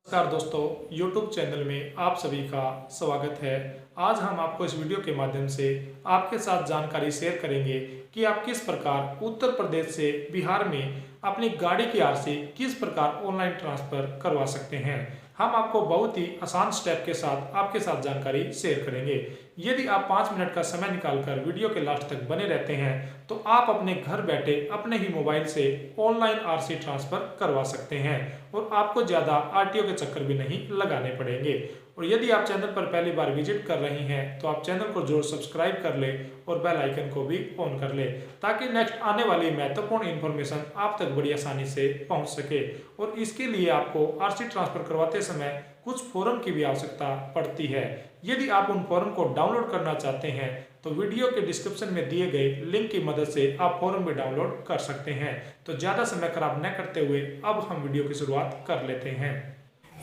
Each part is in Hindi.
नमस्कार दोस्तों, YouTube चैनल में आप सभी का स्वागत है। आज हम आपको इस वीडियो के माध्यम से आपके साथ जानकारी शेयर करेंगे कि आप किस प्रकार उत्तर प्रदेश से बिहार में अपनी गाड़ी की आरसी किस प्रकार ऑनलाइन ट्रांसफर करवा सकते हैं। हम आपको बहुत ही आसान स्टेप के साथ आपके साथ जानकारी शेयर करेंगे। यदि आप 5 मिनट का समय निकालकर वीडियो के लास्ट तक बने रहते हैं तो आप अपने घर बैठे अपने ही मोबाइल से ऑनलाइन आरसी ट्रांसफर करवा सकते हैं और आपको ज़्यादा आरटीओ के चक्कर भी नहीं लगाने पड़ेंगे। और यदि आप चैनल पर पहली बार विजिट कर रहे हैं तो आप चैनल को जरूर सब्सक्राइब कर ले और बेल आइकन को भी ऑन कर ले ताकि नेक्स्ट आने वाली महत्वपूर्ण इन्फॉर्मेशन आप तक बड़ी आसानी से पहुंच सके। और इसके लिए आपको आरसी ट्रांसफर करवाते समय कुछ फॉर्म की भी आवश्यकता पड़ती है। यदि आप उन फॉर्म को डाउनलोड करना चाहते हैं तो वीडियो के डिस्क्रिप्शन में दिए गए लिंक की मदद से आप फॉर्म भी डाउनलोड कर सकते हैं। तो ज़्यादा समय खराब न करते हुए अब हम वीडियो की शुरुआत कर लेते हैं।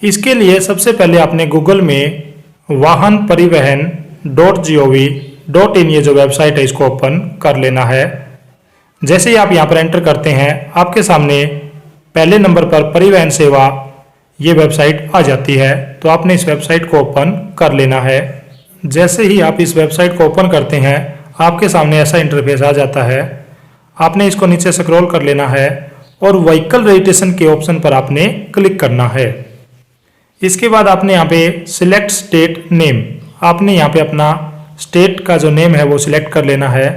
इसके लिए सबसे पहले आपने गूगल में वाहन परिवहन .gov.in ये जो वेबसाइट है इसको ओपन कर लेना है। जैसे ही आप यहाँ पर एंटर करते हैं आपके सामने पहले नंबर पर परिवहन सेवा ये वेबसाइट आ जाती है। तो आपने इस वेबसाइट को ओपन कर लेना है। जैसे ही आप इस वेबसाइट को ओपन करते हैं आपके सामने ऐसा इंटरफेस आ जाता है। आपने इसको नीचे स्क्रॉल कर लेना है और व्हीकल रजिस्ट्रेशन के ऑप्शन पर आपने क्लिक करना है। इसके बाद आपने यहाँ पे सिलेक्ट स्टेट नेम, आपने यहाँ पे अपना स्टेट का जो नेम है वो सिलेक्ट कर लेना है।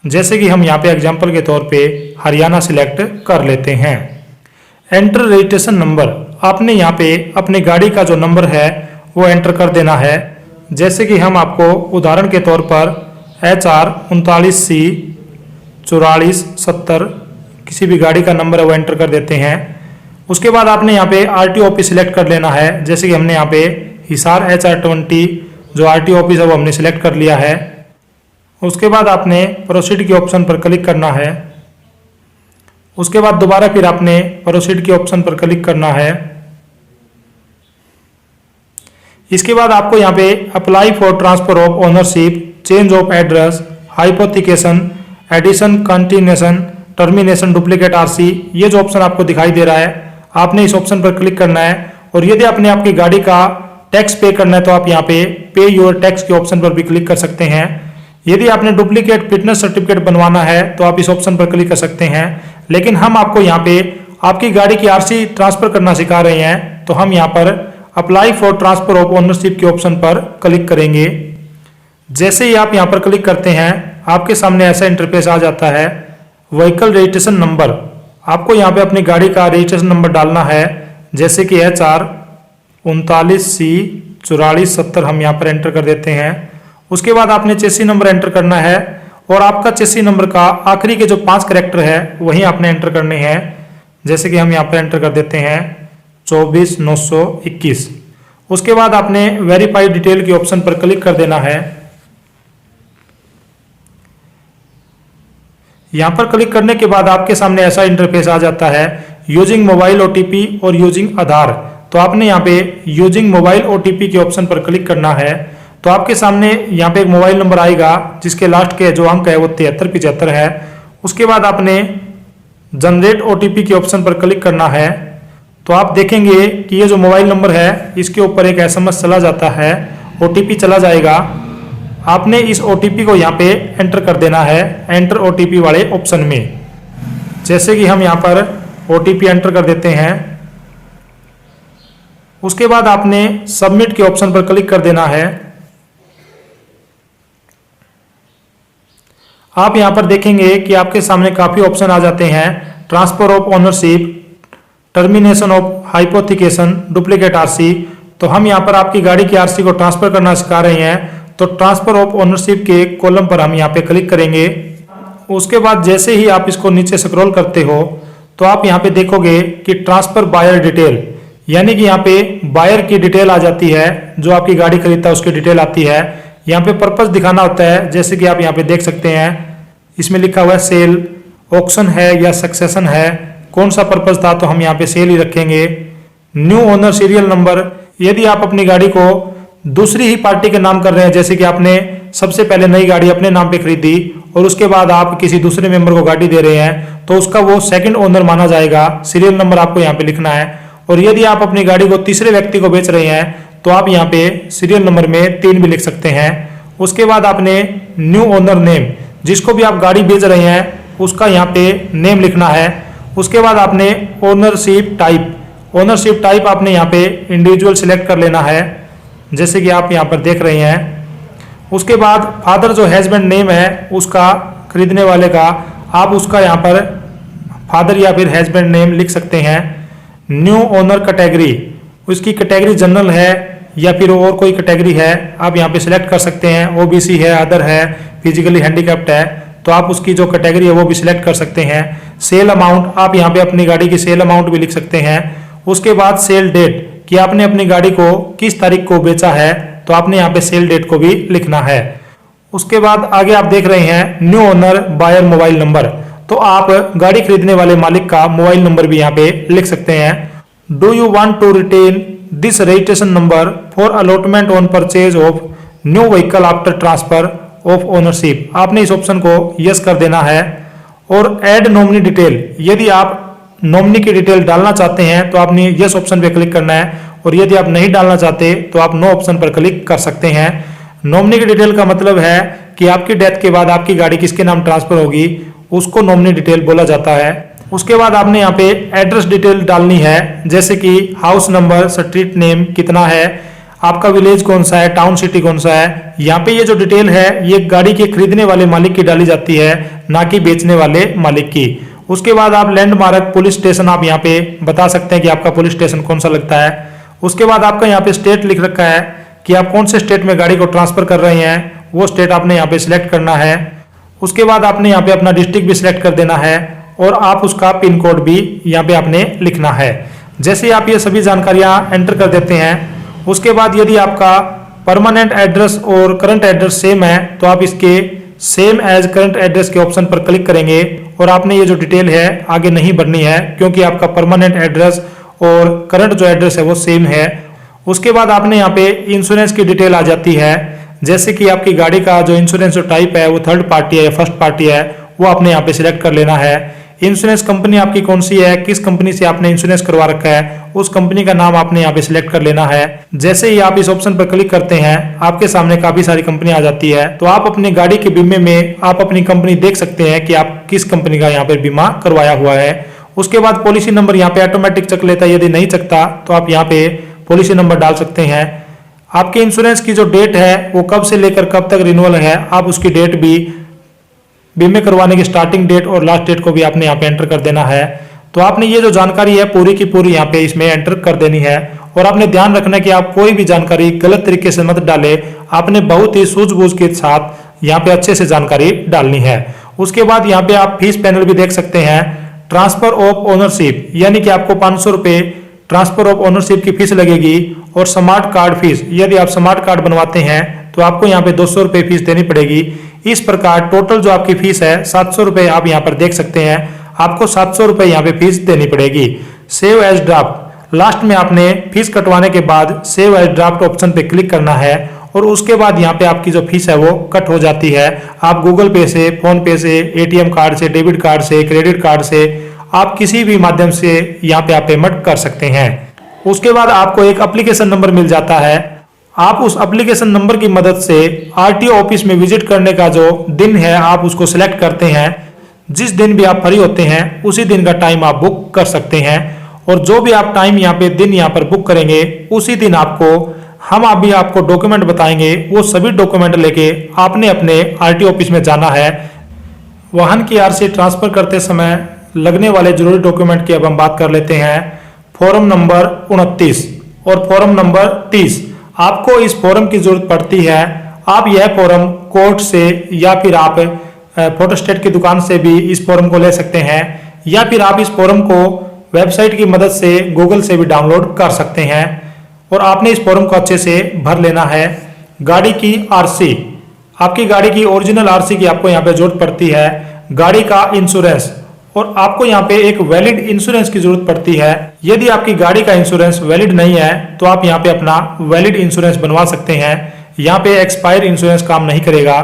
जैसे कि हम यहाँ पे एग्जांपल के तौर पे हरियाणा सिलेक्ट कर लेते हैं। एंटर रजिस्ट्रेशन नंबर, आपने यहाँ पे अपनी गाड़ी का जो नंबर है वो एंटर कर देना है। जैसे कि हम आपको उदाहरण के तौर पर HR 39C 4470 किसी भी गाड़ी का नंबर है वो एंटर कर देते हैं। उसके बाद आपने यहाँ पे RTO ऑफिस सिलेक्ट कर लेना है। जैसे कि हमने यहाँ पे हिसार HR 20 जो RTO ऑफिस है वो हमने सिलेक्ट कर लिया है। उसके बाद आपने प्रोसीड के ऑप्शन पर क्लिक करना है। उसके बाद दोबारा फिर आपने प्रोसीड के ऑप्शन पर क्लिक करना है। इसके बाद आपको यहाँ पे apply for transfer of ownership, change of address, hypothecation, addition, continuation, termination, duplicate RC ये जो ऑप्शन आपको दिखाई दे रहा है आपने इस ऑप्शन पर क्लिक करना है। और यदि आपने आपकी गाड़ी का टैक्स पे करना है तो आप यहाँ पे पे योर टैक्स के ऑप्शन पर भी क्लिक कर सकते हैं। यदि आपने डुप्लीकेट फिटनेस सर्टिफिकेट बनवाना है तो आप इस ऑप्शन पर क्लिक कर सकते हैं। लेकिन हम आपको यहाँ पे आपकी गाड़ी की आरसी ट्रांसफर करना सिखा रहे हैं तो हम यहाँ पर apply for transfer of ownership के ऑप्शन पर क्लिक करेंगे। जैसे ही आप यहाँ पर क्लिक करते हैं आपके सामने ऐसा इंटरफेस आ जाता है। व्हीकल रजिस्ट्रेशन नंबर, आपको यहाँ पे अपनी गाड़ी का रजिस्ट्रेशन नंबर डालना है। जैसे कि HR 39C 4470 हम यहाँ पर एंटर कर देते हैं। उसके बाद आपने चेसी नंबर एंटर करना है और आपका चेसी नंबर का आखिरी के जो 5 कैरेक्टर है वही आपने एंटर करने हैं। जैसे कि हम यहाँ पर एंटर कर देते हैं 24921। उसके बाद आपने वेरीफाई डिटेल के ऑप्शन पर क्लिक कर देना है। यहाँ पर क्लिक करने के बाद आपके सामने ऐसा इंटरफेस आ जाता है यूजिंग मोबाइल OTP और यूजिंग आधार। तो आपने यहाँ पे यूजिंग मोबाइल OTP के ऑप्शन पर क्लिक करना है। तो आपके सामने यहाँ पे एक मोबाइल नंबर आएगा जिसके लास्ट के जो अंक है वो 7375 है। उसके बाद आपने जनरेट OTP के ऑप्शन पर क्लिक करना है। तो आप देखेंगे कि ये जो मोबाइल नंबर है इसके ऊपर एक SMS चला जाता है, OTP चला जाएगा। आपने इस OTP को यहाँ पे एंटर कर देना है एंटर OTP वाले ऑप्शन में। जैसे कि हम यहाँ पर OTP एंटर कर देते हैं। उसके बाद आपने सबमिट के ऑप्शन पर क्लिक कर देना है। आप यहाँ पर देखेंगे कि आपके सामने काफी ऑप्शन आ जाते हैं। Transfer of ownership, termination of hypothecation, duplicate RC. तो हम यहाँ पर आपकी गाड़ी की आरसी को ट्रांसफर करना सिखा रहे हैं। तो ट्रांसफर ऑफ ओनरशिप के कॉलम पर हम यहाँ पे क्लिक करेंगे। उसके बाद जैसे ही आप इसको नीचे स्क्रॉल करते हो तो आप यहाँ पे देखोगे कि ट्रांसफर बायर डिटेल, यानी कि यहाँ पे बायर की डिटेल आ जाती है। जो आपकी गाड़ी खरीदता है उसकी डिटेल आती है। यहाँ पे पर्पस दिखाना होता है। जैसे कि आप यहाँ पे देख सकते हैं इसमें लिखा हुआ है सेल, ऑक्शन है या सक्सेशन है, कौन सा पर्पस था तो हम यहाँ पे सेल ही रखेंगे। न्यू ओनर सीरियल नंबर, यदि आप अपनी गाड़ी को दूसरी ही पार्टी के नाम कर रहे हैं, जैसे कि आपने सबसे पहले नई गाड़ी अपने नाम पे खरीदी और उसके बाद आप किसी दूसरे मेंबर को गाड़ी दे रहे हैं तो उसका वो सेकंड ओनर माना जाएगा। सीरियल नंबर आपको यहाँ पे लिखना है। और यदि आप अपनी गाड़ी को तीसरे व्यक्ति को बेच रहे हैं तो आप यहाँ पे सीरियल नंबर में 3 भी लिख सकते हैं। उसके बाद आपने न्यू ओनर नेम, जिसको भी आप गाड़ी बेच रहे हैं उसका यहाँ पे नेम लिखना है। उसके बाद आपने ओनरशिप टाइप आपने यहाँ पे इंडिविजुअल सिलेक्ट कर लेना है, जैसे कि आप यहाँ पर देख रहे हैं। उसके बाद फादर जो हैजबैंड नेम है उसका, खरीदने वाले का, आप उसका यहाँ पर फादर या फिर हैजबैंड नेम लिख सकते हैं। न्यू ओनर कैटेगरी, उसकी कैटेगरी जनरल है या फिर और कोई कैटेगरी है, आप यहाँ पे सिलेक्ट कर सकते हैं। ओबीसी है, अदर है, फिजिकली हैंडीकैप्ड है, तो आप उसकी जो कैटेगरी है वो भी सिलेक्ट कर सकते हैं। सेल अमाउंट, आप यहाँ पे अपनी गाड़ी की सेल अमाउंट भी लिख सकते हैं। उसके बाद सेल डेट, कि आपने अपनी गाड़ी को किस तारीख को बेचा है, तो आपने यहाँ पे सेल डेट को भी लिखना है। उसके बाद आगे आप देख रहे हैं new owner buyer mobile number, तो आप गाड़ी खरीदने वाले मालिक का मोबाइल नंबर भी यहाँ पे लिख सकते हैं। Do you want to retain this registration number for allotment on purchase of new vehicle after transfer of ownership, आपने इस ऑप्शन को यस कर देना है। और ऐड नॉमिनी डिटेल, यदि आप नॉमिनी की डिटेल डालना चाहते हैं तो आपने यस ऑप्शन पे क्लिक करना है, और यदि आप नहीं डालना चाहते तो आप नो ऑप्शन पर क्लिक कर सकते हैं। नॉमिनी की डिटेल का मतलब है कि आपकी डेथ के बाद आपकी गाड़ी किसके नाम ट्रांसफर होगी, उसको नॉमिनी डिटेल बोला जाता है। उसके बाद आपने यहाँ पे एड्रेस डिटेल डालनी है, जैसे कि हाउस नंबर, स्ट्रीट नेम कितना है, आपका विलेज कौन सा है, टाउन सिटी कौन सा है। यहाँ पे ये जो डिटेल है ये गाड़ी के खरीदने वाले मालिक की डाली जाती है, ना कि बेचने वाले मालिक की। उसके बाद आप लैंडमार्क, पुलिस स्टेशन आप यहाँ पे बता सकते हैं कि आपका पुलिस स्टेशन कौन सा लगता है। उसके बाद आपका यहाँ पे स्टेट लिख रखा है कि आप कौन से स्टेट में गाड़ी को ट्रांसफर कर रहे हैं, वो स्टेट आपने यहाँ पे सिलेक्ट करना है। उसके बाद आपने यहाँ पे अपना डिस्ट्रिक्ट भी सिलेक्ट कर देना है, और आप उसका पिन कोड भी यहाँ पे आपने लिखना है। जैसे आप ये सभी जानकारियां एंटर कर देते हैं, उसके बाद यदि आपका परमानेंट एड्रेस और करंट एड्रेस सेम है तो आप इसके सेम एज करंट एड्रेस के ऑप्शन पर क्लिक करेंगे, और आपने ये जो डिटेल है आगे नहीं भरनी है, क्योंकि आपका परमानेंट एड्रेस और करंट जो एड्रेस है वो सेम है। उसके बाद आपने यहाँ पे इंश्योरेंस की डिटेल आ जाती है, जैसे कि आपकी गाड़ी का जो इंश्योरेंस जो टाइप है वो थर्ड पार्टी है या फर्स्ट पार्टी है, वो आपने यहाँ पे सिलेक्ट कर लेना है। इंश्योरेंस कंपनी आपकी कौन सी है, किस कंपनी से आपने इंश्योरेंस करवा रखा है, उस कंपनी का नाम आपने यहाँ पे सिलेक्ट कर लेना है। जैसे ही आप इस ऑप्शन पर क्लिक करते हैं आपके सामने काफी सारी कंपनी आ जाती है, तो आप अपनी गाड़ी के बीमे में आप अपनी कंपनी देख सकते हैं कि आप किस कंपनी का यहाँ पे बीमा करवाया हुआ है। उसके बाद पॉलिसी नंबर यहाँ पे ऑटोमेटिक चक लेता है, यदि नहीं चकता तो आप यहाँ पे पॉलिसी नंबर डाल सकते हैं। आपके इंश्योरेंस की जो डेट है वो कब से लेकर कब तक रिन्यूअल है, आप उसकी डेट भी, बीमे करवाने की स्टार्टिंग डेट और लास्ट डेट को भी आपने यहाँ पे एंटर कर देना है। तो आपने ये जो जानकारी है पूरी की पूरी यहाँ पे इसमें एंटर कर देनी है, और आपने ध्यान रखना है कि आप कोई भी जानकारी गलत तरीके से मत डाले, आपने बहुत ही सूझबूझ के साथ यहाँ पे अच्छे से जानकारी डालनी है। उसके बाद यहाँ पे आप फीस पैनल भी देख सकते हैं। ट्रांसफर ऑफ ओनरशिप, यानी कि आपको 500 रुपये ट्रांसफर ऑफ ओनरशिप की फीस लगेगी, और स्मार्ट कार्ड फीस, यदि आप स्मार्ट कार्ड बनवाते हैं तो आपको यहाँ पे 200 रुपये फीस देनी पड़ेगी। इस प्रकार टोटल जो आपकी फीस है 700 रुपये, आप यहाँ पर देख सकते हैं, आपको 700 रुपये यहाँ पे फीस देनी पड़ेगी। सेव एज ड्राफ्ट, लास्ट में आपने फीस कटवाने के बाद सेव एज ड्राफ्ट ऑप्शन पे क्लिक करना है, और उसके बाद यहाँ पे आपकी जो फीस है वो कट हो जाती है। आप गूगल पे से, फोन पे से, एटीएम कार्ड से, डेबिट कार्ड से, क्रेडिट कार्ड से, आप किसी भी माध्यम से यहाँ पे आप पेमेंट कर सकते हैं। उसके बाद आपको एक एप्लीकेशन नंबर मिल जाता है, आप उस एप्लीकेशन नंबर की मदद से आरटीओ ऑफिस में विजिट करने का जो दिन है आप उसको सिलेक्ट करते हैं। जिस दिन भी आप फ्री होते हैं उसी दिन का टाइम आप बुक कर सकते हैं, और जो भी आप टाइम यहाँ पे दिन यहाँ पर बुक करेंगे उसी दिन हम अभी आपको डॉक्यूमेंट बताएंगे, वो सभी डॉक्यूमेंट लेके आपने अपने आरटीओ ऑफिस में जाना है। वाहन की आरसी ट्रांसफर करते समय लगने वाले जरूरी डॉक्यूमेंट की अब हम बात कर लेते हैं। फॉर्म नंबर 29 और फॉर्म नंबर 30, आपको इस फॉर्म की जरूरत पड़ती है। आप यह फॉर्म कोर्ट से या फिर आप फोटोस्टेट की दुकान से भी इस फॉर्म को ले सकते हैं, या फिर आप इस फॉर्म को वेबसाइट की मदद से गूगल से भी डाउनलोड कर सकते हैं, और आपने इस फॉर्म को अच्छे से भर लेना है। गाड़ी की आरसी, आपकी गाड़ी की ओरिजिनल आरसी की आपको यहाँ पे जरूरत पड़ती है। गाड़ी का इंश्योरेंस, और आपको यहाँ पे एक वैलिड इंश्योरेंस की जरूरत पड़ती है। यदि आपकी गाड़ी का इंश्योरेंस वैलिड नहीं है तो आप यहाँ पे अपना वैलिड इंश्योरेंस बनवा सकते हैं। यहाँ पे एक्सपायर इंश्योरेंस काम नहीं करेगा।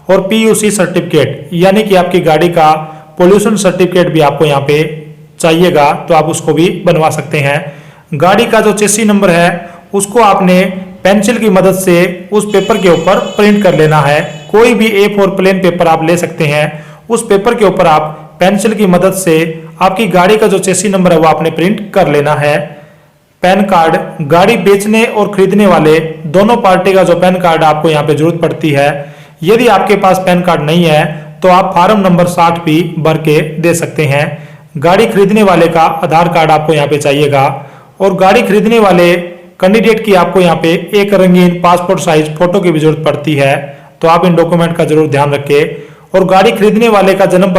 और पीयूसी सर्टिफिकेट, यानी कि आपकी गाड़ी का पोल्यूशन सर्टिफिकेट भी आपको यहाँ पे चाहिएगा, तो आप उसको भी बनवा सकते हैं। गाड़ी का जो चेसी नंबर है उसको आपने पेंसिल की मदद से उस पेपर के ऊपर प्रिंट कर लेना है। कोई भी A4 प्लेन पेपर आप ले सकते हैं। उस पेपर के ऊपर आप पेंसिल की मदद से आपकी गाड़ी का जो चेसी नंबर है वो आपने प्रिंट कर लेना है। पैन कार्ड, गाड़ी बेचने और खरीदने वाले दोनों पार्टी का जो पैन कार्ड आपको यहाँ पे जरूरत पड़ती है। यदि आपके पास पैन कार्ड नहीं है तो आप फॉर्म नंबर 60 भी भर के दे सकते हैं। गाड़ी खरीदने वाले का आधार कार्ड आपको यहाँ पे चाहिएगा और गाड़ी खरीदने वाले कैंडिडेट की आपको यहाँ पे एक रंगीन पासपोर्ट साइज फोटो की भी जरूरत पड़ती है, तो आप इन डॉक्यूमेंट का जरूर ध्यान रखें। और गाड़ी खरीदने वाले का जन्म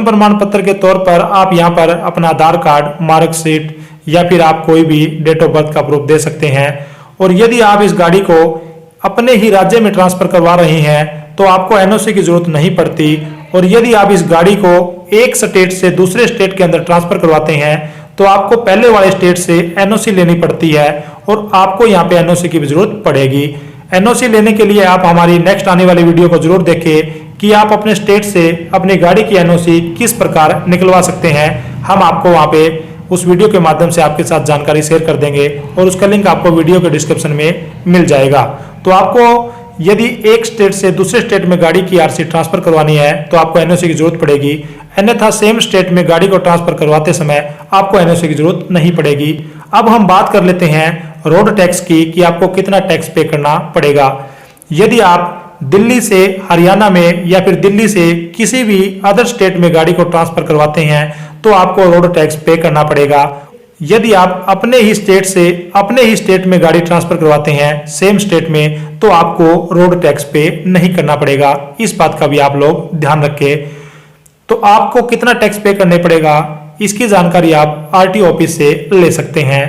प्रमाण पत्र के तौर पर आप यहाँ पर अपना आधार कार्ड, मार्कशीट या फिर आप कोई भी डेट ऑफ बर्थ का प्रूफ दे सकते हैं। और यदि आप इस गाड़ी को अपने ही राज्य में ट्रांसफर करवा रहे हैं तो आपको एनओसी की जरूरत नहीं पड़ती। और यदि आप इस गाड़ी को एक स्टेट से दूसरे स्टेट के अंदर ट्रांसफर करवाते हैं तो आपको पहले वाले स्टेट से एनओसी लेनी पड़ती है और आपको यहाँ पे एनओसी की भी जरूरत पड़ेगी। एनओसी लेने के लिए आप हमारी नेक्स्ट आने वाली वीडियो को जरूर देखें कि आप अपने स्टेट से अपनी गाड़ी की एनओसी किस प्रकार निकलवा सकते हैं। हम आपको वहाँ पे उस वीडियो के माध्यम से आपके साथ जानकारी शेयर कर देंगे और उसका लिंक आपको वीडियो के डिस्क्रिप्शन में मिल जाएगा। तो आपको यदि एक स्टेट से दूसरे स्टेट में गाड़ी की आरसी ट्रांसफर करवानी है तो आपको एनओसी की जरूरत पड़ेगी, अन्यथा सेम स्टेट में गाड़ी को ट्रांसफर करवाते समय आपको एनओसी की जरूरत नहीं पड़ेगी। अब हम बात कर लेते हैं रोड टैक्स की कि आपको कितना टैक्स पे करना पड़ेगा। यदि आप दिल्ली से हरियाणा में या फिर दिल्ली से किसी भी अदर स्टेट में गाड़ी को ट्रांसफर करवाते हैं तो आपको रोड टैक्स पे करना पड़ेगा। यदि आप अपने ही स्टेट में गाड़ी ट्रांसफर करवाते हैं सेम स्टेट में तो आपको रोड टैक्स पे नहीं करना पड़ेगा। इस बात का भी आप लोग ध्यान रखें। तो आपको कितना टैक्स पे करने पड़ेगा इसकी जानकारी आप आरटीओ ऑफिस से ले सकते हैं।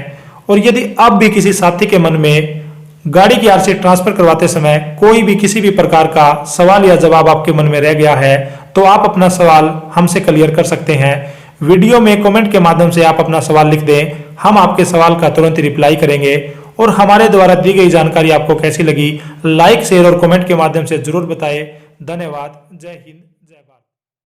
और यदि अब भी किसी साथी के मन में गाड़ी की आरसी ट्रांसफर करवाते समय कोई भी किसी भी प्रकार का सवाल या जवाब आपके मन में रह गया है तो आप अपना सवाल हमसे क्लियर कर सकते हैं। वीडियो में कमेंट के माध्यम से आप अपना सवाल लिख दें, हम आपके सवाल का तुरंत रिप्लाई करेंगे। और हमारे द्वारा दी गई जानकारी आपको कैसी लगी लाइक, शेयर और कमेंट के माध्यम से जरूर बताएं। धन्यवाद। जय हिंद।